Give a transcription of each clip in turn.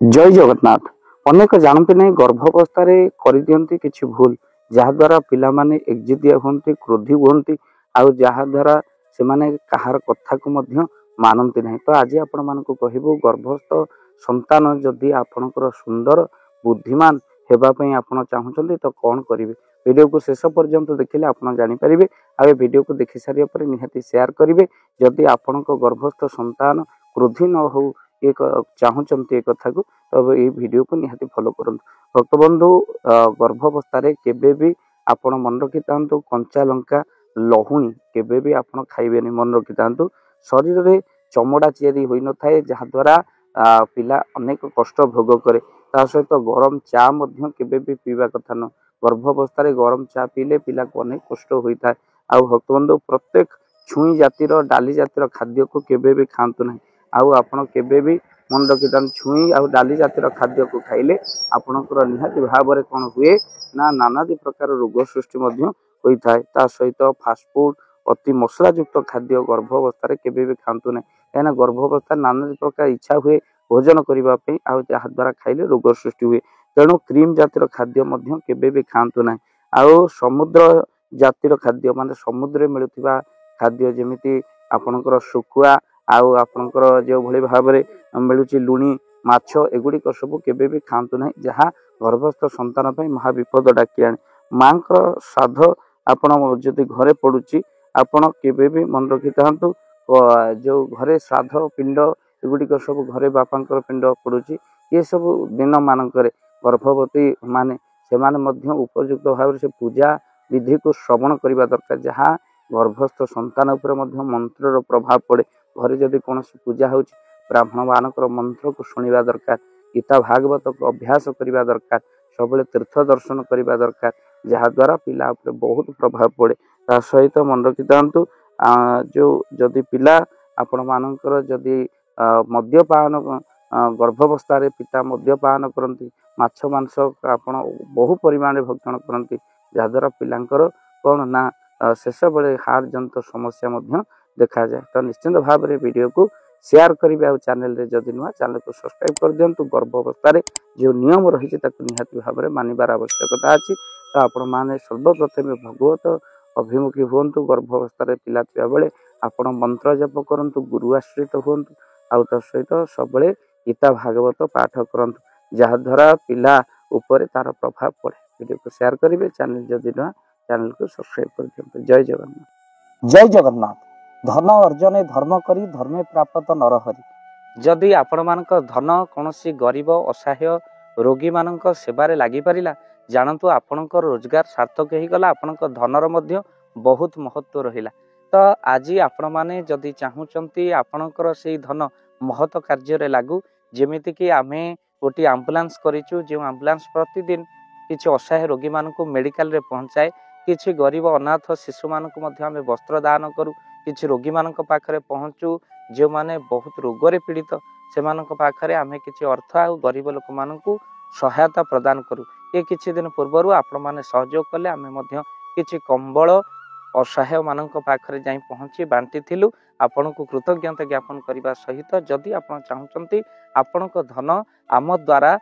जय जगन्नाथ। अनेक जानते नहीं गर्भावस्था करदियंती किछि भूल जहाद्वारा पिला माने एकजिदिया हुंती क्रोधी हुंती आउ जहाद्वारा से माने कहार कथा को मध्य मानती नहीं। तो आज आपण मानक कहबू गर्भस्थ संतान जदि आपणकर सुंदर बुद्धिमान हेबा पई आपण चाहुचंती तो कौन करिवे। वीडियो को शेष पर्यंत देखिले आपण जानि परिबे। आ वीडियो को देखि सारिया पर निहाती शेयर करिवे। जदि आपणक गर्भस्थ संतान क्रोधी न हो एक चाहुचंती एक कथा को तब ये वीडियो को निहाती फॉलो करंतु। भक्त बंधु गर्भावस्था केबे भी आपण मन रखि तांतु कंचा लंका लहुणी केबे भी आपण खाइबेनी मन रखि तांतु। शरीर रे चमड़ा चियारी होई न थाए जहा द्वारा पिला अनेक कष्ट भोग करे। ता सहित गरम चा मध्य केबे भी पीवा कथा न। गर्भावस्था रे गरम चा पीले पिला को अनेक कष्ट होई थाए। आ भक्त बंधु प्रत्येक छुई जातिर डाली जातिर खाद्य को केबे भी खांतु नहीं। आउ आपण केबे भी मन रखि छुई आ डाली जातिर खाद्य को खाइले आपणकर निहाती भाव में कौन हुए ना नानादी प्रकार रोग सृष्टि होता है। ता सहित फास्टफुड अति मसला युक्त खाद्य गर्भावस्था केबे भी खातु ना कहीं गर्भावस्था नानादी प्रकार इच्छा हुए भोजन करने जहाद्वारा खाइले रोग सृष्टि हुए। तेणु क्रीम जातिर खाद्य केबे भी खातु ना। आउ समुद्र जातिर खाद्य माने समुद्र मिलुवा खाद्य जमीती आपणकर शुखुआ आउ आपणकर जो भली भाव में मिलूची लुणी माछ एगुड़िक सब केबे भी खातु ना जहाँ गर्भस्थ संतान पर महाविपद डाकी आने। माँ श्राद्ध आपण जदि घरे पड़ुची आपण केबे भी मन रखि थांतु जो घरे श्राद्ध पिंड एगुड़िक सब घरे बापा पिंड पड़ुची ये सब दिन मानक गर्भवती माने से उपयुक्त भाव से पूजा विधि को श्रवण करने दरकार जहाँ गर्भस्थ संतान उपर मंत्र प्रभाव पड़े। घरे जदि कौन पूजा हो ब्राह्मण मानकर मंत्र को शुणा दरकार गीता भागवत को अभ्यास करने दरकार सब तीर्थ दर्शन करने दरकार जहाद्वारा पिला उपर बहुत प्रभाव पड़े। ता सहित मन रखि थांतु जो जदि पिला आपण मानकर जदि मद्यपान गर्भावस्था पिता मद्यपान करती माछ मांस आपण बहु परिमाण भक्षण करती जहाद्वारा पिलांकर कौन ना शेष बेले हार्ट जंत समस्या देखा जाए। तो निश्चिंत भाव में वीडियो को शेयर करेंगे आ चैनल रे जदि नुआ चैनल को सब्सक्राइब कर दिंतु। गर्भावस्था जो नियम रही निहाती भाव में मानवर आवश्यकता अच्छी। तो आपण मैंने सर्वप्रथम भगवत अभिमुखी हूँ। गर्भावस्था पिला थिया बेले आपण मंत्र जप करंतु गुरु आश्रित हूँ आउ तो सहित सब गीता भागवत पाठ करंतु जहाद्वारा पिला उपरे तार प्रभाव पड़े। वीडियो को शेयर करेंगे चैनल जदि नुआ चैनल को सब्सक्राइब कर दिंतु। जय जगन्नाथ। जय जगन्नाथ। धन अर्जने धर्म करी धर्मे प्राप्त नरहरि। जदि आपण मानक धन कौन गरीब असहाय रोगी मानक सेवारे लगी पारिला जानतु आपणकर रोजगार सार्थक हो गला। आपणक धनर मध्य बहुत महत्व रहिला। तो आज आपण माने जदि चाहूचंती आपणकर से धन महत कार्य लागू जेमिति कि आमे गोटी आम्बुलांस करिचु जो आम्बुलांस प्रतिदिन किछि असहाय रोगी मानक मेडिकल रे पहुंचाए किछि गरीब अनाथ शिशु मानक मध्य आमे वस्त्र दान करू किछि रोगी मानक पाखरे पहुंचू जो माने बहुत रोगरे पीड़ित से मानक पाखरे आमे किछि अर्थ आ गरीब लोक मानकू सहायता प्रदान करू। ये किछि दिन पूर्वरु आपण माने सहयोग कले आमे मध्य किछि कंबल असहाय मानक पाखरे जाई पहुंची बांटी थिलु। आपण को कृतज्ञता ज्ञापन करने सहित जदि आपण चाहूचंती आपणक धन आम द्वारा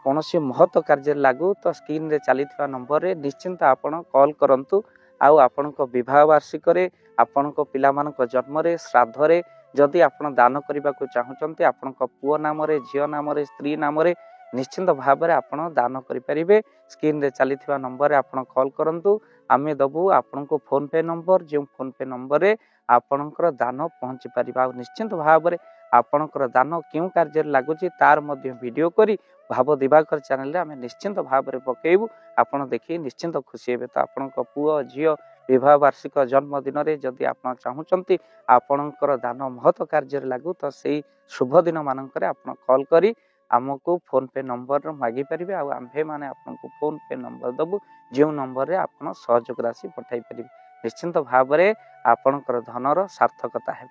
कौन महत्व कार्य लागू तो स्क्रीन रे चली नंबर रे निश्चिंत आपण कॉल करंतु। आउ आपणक विवाह वार्षिक आपणक पिला मानक जन्म रे श्राद्ध रे जदि आपण दान करने को चाहूचंती आपणक पुओ नाम रे झियो नाम रे स्त्री नाम रे निश्चिंत भाव में आपण दान करें। स्क्रीन रे चली नंबर रे आपण कॉल करंतु आमे दबु आपण को फोन पे नंबर जो फोन पे नंबर रे आपणकर दान पहुंची पारिबा। निश्चिंत भाव में आपणकर दान क्यों कार्य लगुच तार मध्य वीडियो करी भाव दिवाकर चैनल रे आमे निश्चिंत भाव में पकेबू आपण देखि निश्चिंत खुशी हेबे। तो आपणक पुओ झियो विवाह वार्षिक जन्मदिन रे जदि आप चाहूचंती आपणकर दान महत्व कार्य लागू तो से शुभ दिन मानक आप कॉल करी आमको फोन पे नंबर मागी पारे। आम्भे माने आपको फोन पे नंबर दबु जो नंबर रे आप सहयोग राशि पठाई पारे। निश्चिंत भाव में आपणकर धनर सार्थकता है।